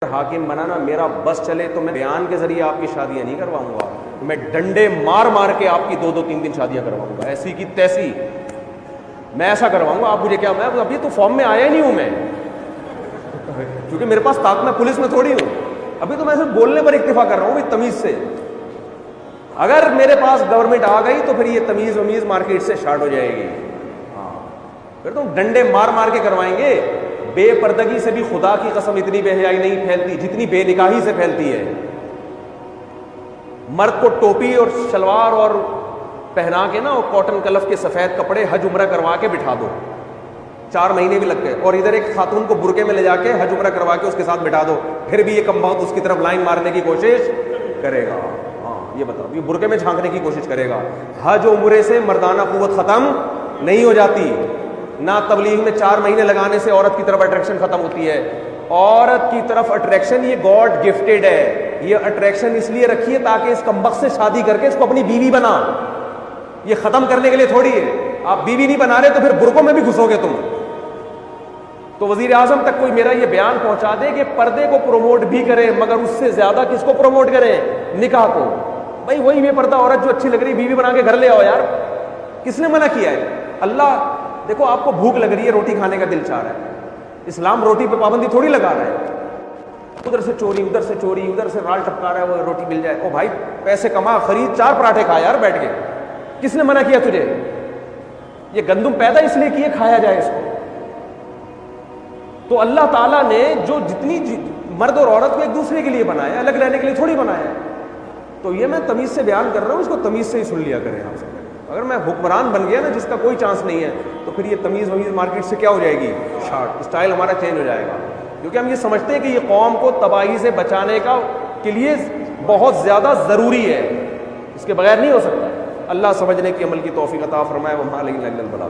حاکم بنانا میرا بس چلے تو میں بیان کے ذریعے آپ کی شادیاں نہیں کرواؤں گا، میں ڈنڈے مار مار کے آپ کی 2-2 3 شادیاں کرواؤں گا، ایسی کی تیسی میں ایسا کرواؤں گا۔ آپ مجھے کیا، میں ابھی تو فارم میں آیا ہی نہیں ہوں میں، کیونکہ میرے پاس طاقت، میں پولیس میں تھوڑی ہوں، ابھی تو میں صرف بولنے پر اکتفا کر رہا ہوں تمیز سے۔ اگر میرے پاس گورنمنٹ آ گئی تو پھر یہ تمیز ومیز مارکیٹ سے اسٹارٹ ہو جائے گی، ہاں پھر تو ڈنڈے مار مار کے کروائیں گے۔ بے پردگی سے بھی خدا کی قسم اتنی بے حیائی نہیں پھیلتی جتنی بے نکاحی سے پھیلتی ہے۔ مرد کو ٹوپی اور شلوار اور پہنا کے نا، اور کاٹن کلف کے سفید کپڑے حج عمرہ کروا کے بٹھا دو، 4 مہینے بھی لگتے، اور ادھر ایک خاتون کو برقعے میں لے جا کے حج عمرہ کروا کے اس کے ساتھ بٹھا دو، پھر بھی یہ کم بخت اس کی طرف لائن مارنے کی کوشش کرے گا۔ ہاں یہ بتاؤ، یہ برقعے میں جھانکنے کی کوشش کرے گا۔ حج و عمرے سے مردانہ قوت ختم نہیں ہو جاتی، نہ تبلیغ میں 4 مہینے لگانے سے عورت کی طرف اٹریکشن ختم ہوتی ہے۔ عورت کی طرف اٹریکشن یہ گاڈ گفٹڈ ہے، یہ اٹریکشن اس لیے رکھی ہے تاکہ اس کمبخت سے شادی کر کے اس کو اپنی بیوی بنا، یہ ختم کرنے کے لیے تھوڑی ہے۔ آپ بیوی نہیں بنا رہے تو پھر برقعوں میں بھی گھسو گے تم۔ تو وزیر اعظم تک کوئی میرا یہ بیان پہنچا دے کہ پردے کو پروموٹ بھی کرے، مگر اس سے زیادہ کس کو پروموٹ کرے؟ نکاح کو۔ بھائی وہی بے پردہ عورت جو اچھی لگ رہی بیوی بنا کے گھر لے آؤ یار، کس نے منع کیا ہے؟ اللہ دیکھو، آپ کو بھوک لگ رہی ہے، روٹی کھانے کا دل چاہ رہا ہے، اسلام روٹی پہ پابندی تھوڑی لگا رہا ہے۔ ادھر سے چوری، ادھر سے چوری، ادھر سے رال ٹپکا رہا ہے، وہ روٹی مل جائے، او بھائی پیسے کما، خرید 4 پراٹھے کھا یار بیٹھ کے، کس نے منع کیا تجھے؟ یہ گندم پیدا اس لیے کیے کھایا جائے اس کو۔ تو اللہ تعالیٰ نے جو جتنی مرد اور عورت کو ایک دوسرے کے لیے بنایا، الگ رہنے کے لیے تھوڑی بنایا۔ تو یہ میں تمیز سے بیان کر رہا ہوں، اس کو تمیز سے ہی سن لیا کریں آپ سے۔ اگر میں حکمران بن گیا نا جس کا کوئی چانس نہیں ہے، تو پھر یہ تمیز ومیز مارکیٹ سے کیا ہو جائے گی؟ شارٹ، اسٹائل ہمارا چینج ہو جائے گا، کیونکہ ہم یہ سمجھتے ہیں کہ یہ قوم کو تباہی سے بچانے کا کے لیے بہت زیادہ ضروری ہے، اس کے بغیر نہیں ہو سکتا۔ اللہ سمجھنے کی عمل کی توفیق عطا فرمائے۔ وما علینا الا البلاغ۔